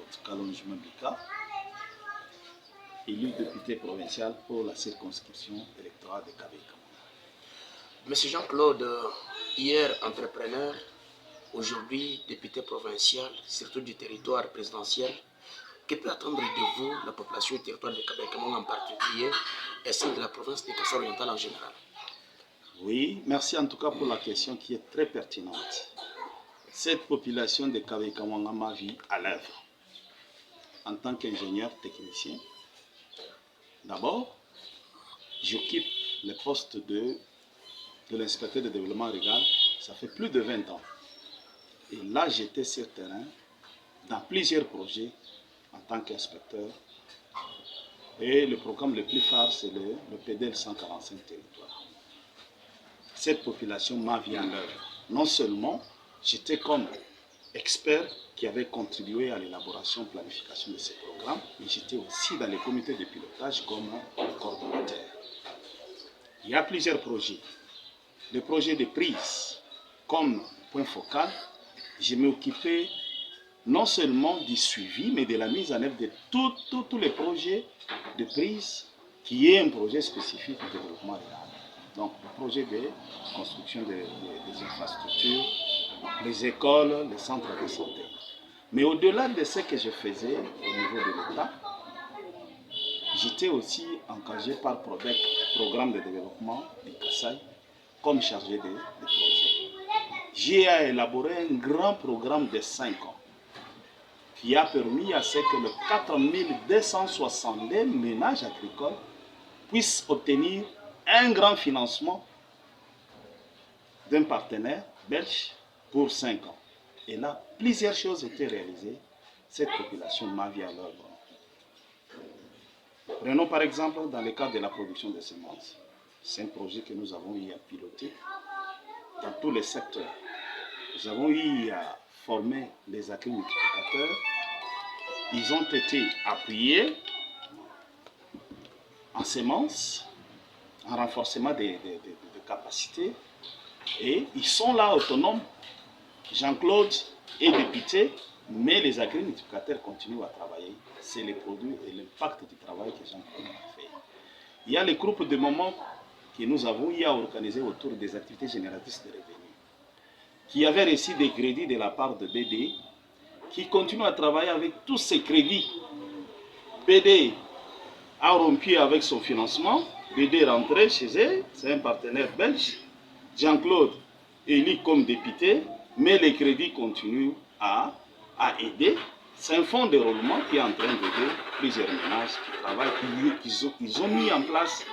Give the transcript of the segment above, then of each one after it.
Jean-Claude Kalonji Mambika, élu député provincial pour la circonscription électorale de Kabaye-Kamanga. Monsieur Jean-Claude, hier entrepreneur, aujourd'hui député provincial, surtout du territoire présidentiel, que peut attendre de vous la population du territoire de Kabaye-Kamanga en particulier et celle de la province de Kasaï-Oriental en général? Oui, merci en tout cas pour la question qui est très pertinente. Cette population de Kabaye-Kamanga m'a vu à l'œuvre en tant qu'ingénieur technicien. D'abord, j'occupe le poste de l'inspecteur de développement rural, ça fait plus de 20 ans. Et là, j'étais sur terrain dans plusieurs projets en tant qu'inspecteur. Et le programme le plus phare, c'est le PDL 145 territoires. Cette population m'a vu à l'œuvre. Non seulement j'étais comme expert qui avait contribué à l'élaboration et planification de ces programmes, mais j'étais aussi dans les comités de pilotage comme coordonnateur. Il y a plusieurs projets. Le projet de prise, comme point focal, je m'occupais non seulement du suivi, mais de la mise en œuvre de tous les projets de prise qui est un projet spécifique de développement rural. Donc, le projet de construction des infrastructures, les écoles, les centres de santé. Mais au-delà de ce que je faisais au niveau de l'État, j'étais aussi engagé par PRODEC, Programme de développement du Kasaï, comme chargé de projet. J'ai élaboré un grand programme de 5 ans qui a permis à ce que les 4262 ménages agricoles puissent obtenir un grand financement d'un partenaire belge pour 5 ans. Et là, plusieurs choses étaient réalisées. Cette population m'a vu à l'œuvre. Prenons par exemple dans le cadre de la production de semences. C'est un projet que nous avons eu à piloter dans tous les secteurs. Nous avons eu à former les agri-multiplicateurs. Ils ont été appuyés en semences, en renforcement des capacités, et ils sont là autonomes. Jean-Claude est député, mais les agri-multiplicateurs continuent à travailler. C'est les produits et l'impact du travail que Jean-Claude a fait. Il y a les groupes de moments que nous avons eu à organiser autour des activités génératrices de revenus, qui avaient reçu des crédits de la part de BD, qui continue à travailler avec tous ces crédits. BD a rompu avec son financement, BD est rentré chez eux, c'est un partenaire belge. Jean-Claude est élu comme député, mais les crédits continuent à aider. C'est un fonds de roulement qui est en train d'aider plusieurs ménages qui travaillent, ils ont mis en place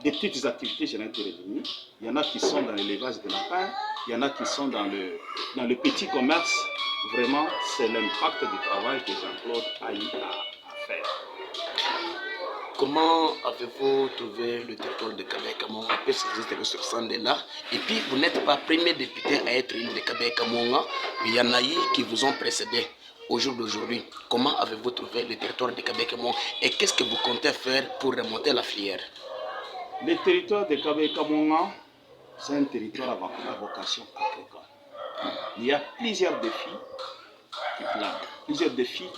des petites activités génératrices de revenus. Il y en a qui sont dans l'élevage de lapins, il y en a qui sont dans le petit commerce. Vraiment, c'est l'impact du travail que Jean-Claude a eu à faire. Comment avez-vous trouvé le territoire de Kabaye-Kamanga puisque vous êtes ressortissant de là? Et puis, vous n'êtes pas premier député à être élu de Kabaye-Kamanga. Il y en a eu qui vous ont précédé au jour d'aujourd'hui. Comment avez-vous trouvé le territoire de Kabaye-Kamanga et qu'est-ce que vous comptez faire pour remonter la filière? Le territoire de Kabaye-Kamanga, c'est un territoire à vocation agricole. Il y a plusieurs défis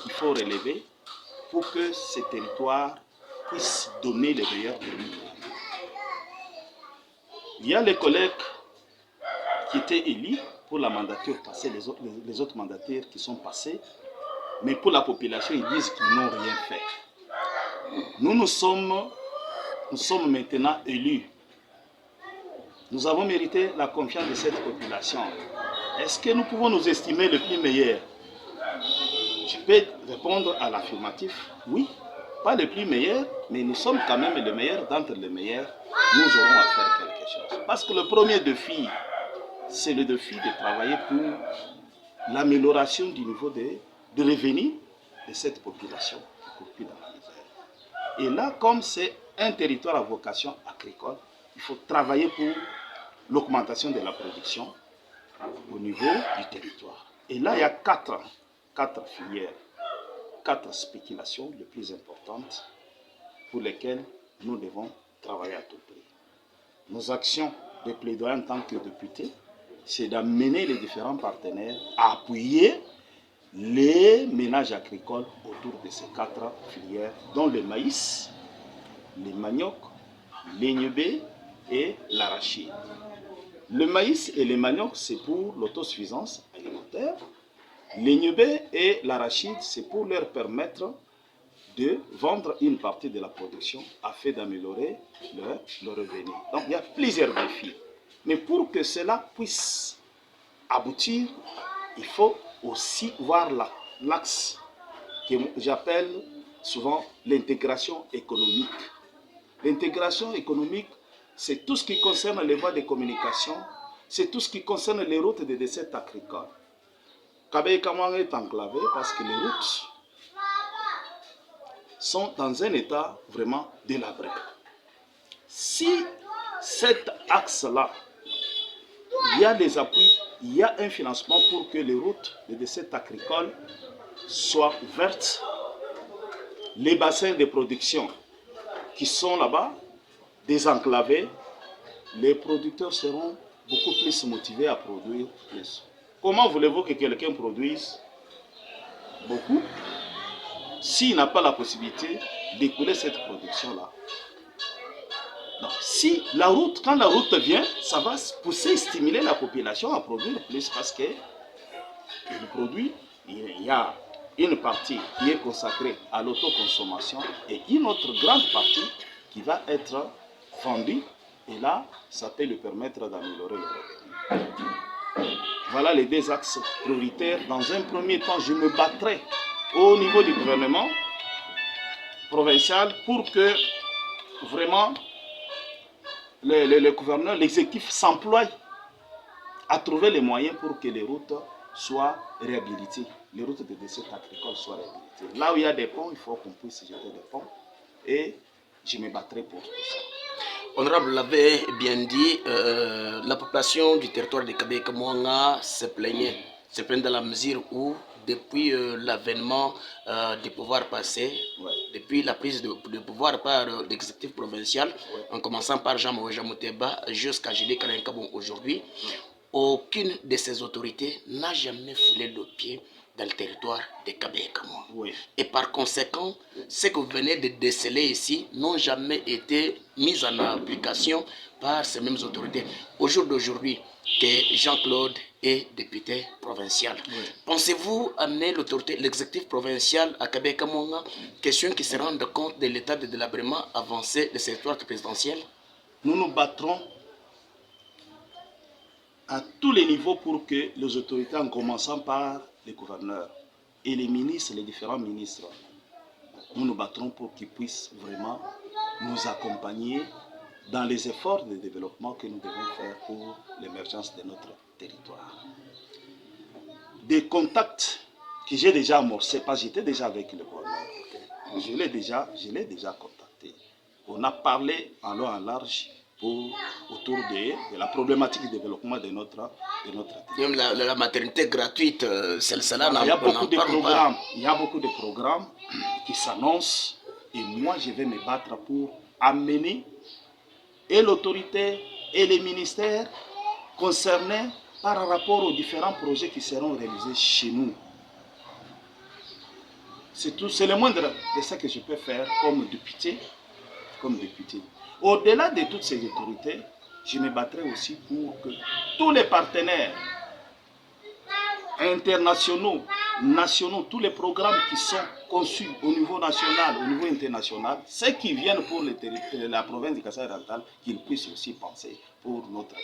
qu'il faut relever pour que ce territoire puisse donner le meilleur de lui. Il y a les collègues qui étaient élus pour la mandature passée, les autres mandataires qui sont passés, mais pour la population, ils disent qu'ils n'ont rien fait. Nous sommes maintenant élus. Nous avons mérité la confiance de cette population. Est-ce que nous pouvons nous estimer le plus meilleur? Je peux répondre à l'affirmatif, oui. Pas le plus meilleur, mais nous sommes quand même le meilleur d'entre les meilleurs. Nous aurons à faire quelque chose. Parce que le premier défi, c'est le défi de travailler pour l'amélioration du niveau de revenus de cette population qui court dans la misère. Et là, comme c'est un territoire à vocation agricole, il faut travailler pour l'augmentation de la production au niveau du territoire. Et là, il y a quatre filières, 4 spéculations les plus importantes pour lesquelles nous devons travailler à tout prix. Nos actions de plaidoyer en tant que députés, c'est d'amener les différents partenaires à appuyer les ménages agricoles autour de ces 4 filières, dont le maïs, les manioc, l'Ignobé et l'arachide. Le maïs et les manioc, c'est pour l'autosuffisance alimentaire. L'Ignobé et l'arachide, c'est pour leur permettre de vendre une partie de la production afin d'améliorer leur revenu. Donc il y a plusieurs défis. Mais pour que cela puisse aboutir, il faut aussi voir l'axe que j'appelle souvent l'intégration économique. L'intégration économique, c'est tout ce qui concerne les voies de communication, c'est tout ce qui concerne les routes de dessert agricole. Kabeï-Kamouang est enclavé parce que les routes sont dans un état vraiment délabré. Si cet axe-là, il y a des appuis, il y a un financement pour que les routes de dessert agricole soient vertes, les bassins de production qui sont là-bas, désenclavés, les producteurs seront beaucoup plus motivés à produire plus. Comment voulez-vous que quelqu'un produise beaucoup s'il n'a pas la possibilité d'écouler cette production-là? Donc, si la route, quand la route vient, ça va pousser, stimuler la population à produire plus parce que le produit, il y a une partie qui est consacrée à l'autoconsommation et une autre grande partie qui va être vendue. Et là, ça peut lui permettre d'améliorer le revenu. Voilà les 2 axes prioritaires. Dans un premier temps, je me battrai au niveau du gouvernement provincial pour que vraiment le gouverneur, l'exécutif s'emploie à trouver les moyens pour que les routes soient réhabilitées. Les routes de dessert agricole soient réhabilitées. Là où il y a des ponts, il faut qu'on puisse jeter des ponts. Et je me battrai pour tout ça. Honorable l'avait bien dit, la population du territoire de Kabeï-Kamouanga se plaignait dans la mesure où, depuis l'avènement du pouvoir passé, depuis la prise de pouvoir par l'exécutif provincial, en commençant par Jean-Marie Mouteba jusqu'à Julie Kalankabon aujourd'hui, aucune de ces autorités n'a jamais foulé le pied dans le territoire de Kabeï-Kamouanga. Et par conséquent, ce que vous venez de déceler ici n'ont jamais été mis en application par ces mêmes autorités. Au jour d'aujourd'hui, que Jean-Claude est député provincial, pensez-vous amener l'autorité, l'exécutif provincial à Kabeï-Kamouanga, question qui se rende compte de l'état de délabrement avancé de ce territoire présidentiel? Nous nous battrons à tous les niveaux pour que les autorités, en commençant par les gouverneurs et les ministres, les différents ministres, nous nous battrons pour qu'ils puissent vraiment nous accompagner dans les efforts de développement que nous devons faire pour l'émergence de notre territoire. Des contacts que j'ai déjà amorcés, parce que j'étais déjà avec le gouverneur, je l'ai déjà contacté. On a parlé en long et en large autour de la problématique du développement de notre territoire. Même la maternité gratuite, celle-là, il y a beaucoup de programmes. Il y a beaucoup de programmes qui s'annoncent et moi je vais me battre pour amener et l'autorité et les ministères concernés par rapport aux différents projets qui seront réalisés chez nous. C'est le moindre de ce que je peux faire comme député. Au-delà de toutes ces autorités, je me battrai aussi pour que tous les partenaires internationaux, nationaux, tous les programmes qui sont conçus au niveau national, au niveau international, ceux qui viennent pour la province du Kassaï-Oriental, qu'ils puissent aussi penser pour notre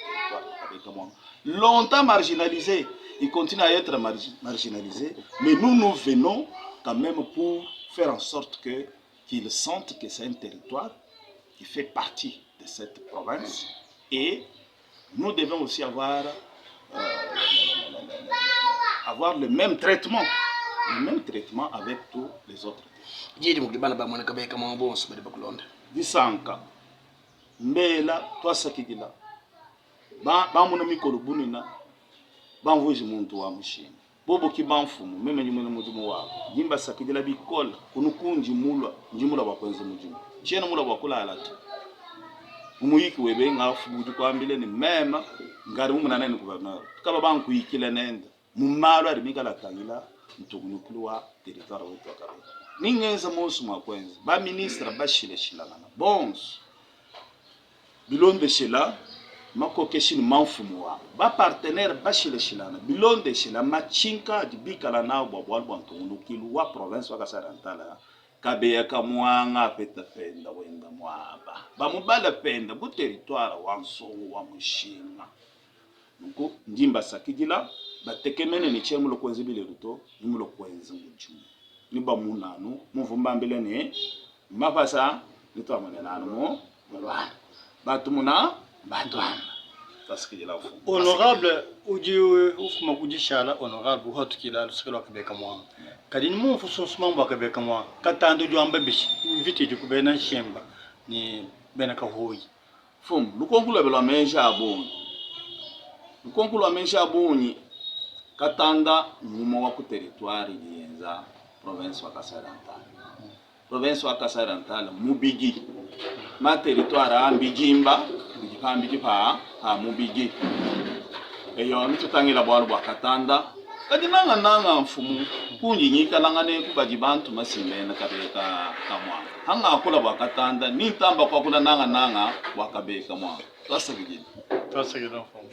territoire. Longtemps marginalisés, ils continuent à être marginalisés, mais nous venons quand même pour faire en sorte qu'ils sentent que c'est un territoire qui fait partie de cette province et nous devons aussi avoir le même traitement avec tous les autres. Disanka, mbela, toi sakigila, bamuna mikolo bunina, banvuji muntu wa mushini. Bobo kibanfumu, meme nyumene mujumu wa. Jimba sakigila bikola, kunukunji njimula wakwenze mujumu. Chena mula wakula alatu. Umuyiki webe ngafu buju kwa mbile ni mema, ngari umunana ni gouverneur. Kaba banku yikile nenda. Mumalo arimika la tangila, ntugunukuluwa territoire wetu wa Kabeka. Ningenza mosu makwenza ba ministre bashile shilana bons bilonde shila makoke shinu manfumuwa ba partenaire bashile shilana bilonde shila machinka dibikala na bwabwalwa ntugunukuluwa province wa Kasarantala Kabeka mwanga peta penda wenda mwaba bamubala penda bu territoire wa Nsongo wa Mushinga nuko ndimba sakidila batekemene ni chemulo kwenzi bile ruto nimulo kwenzi mujumu niba munanu muvumba mbele ne mapasa nitwa mwenenanu mo mwana batumuna batwana tasikidila ufu honorable uji ufuma kujishala honorable hotukila lusikelo Kabeka mwanga kadini mu fususuma mba Kabeka mwanga katando jwamba bishi viti jukubena shemba ni bena kahoyi fum lukonkula bela menja aboni lukonkula menja aboni katanda nyuma wa ku territoire yenza province wa Kasarantala province wa Kasarantala mubigi ma territoire ambijimba bijipambiji pa mubigi eyo mitutangila bwalo bwa katanda kadi nanga mfumu kunyinyika langane kubaji bantu masimena Kabeka kamwa hanga akula bwa katanda nitamba kwa kula nanga bwa Kabeka mwa twasagijini mfumu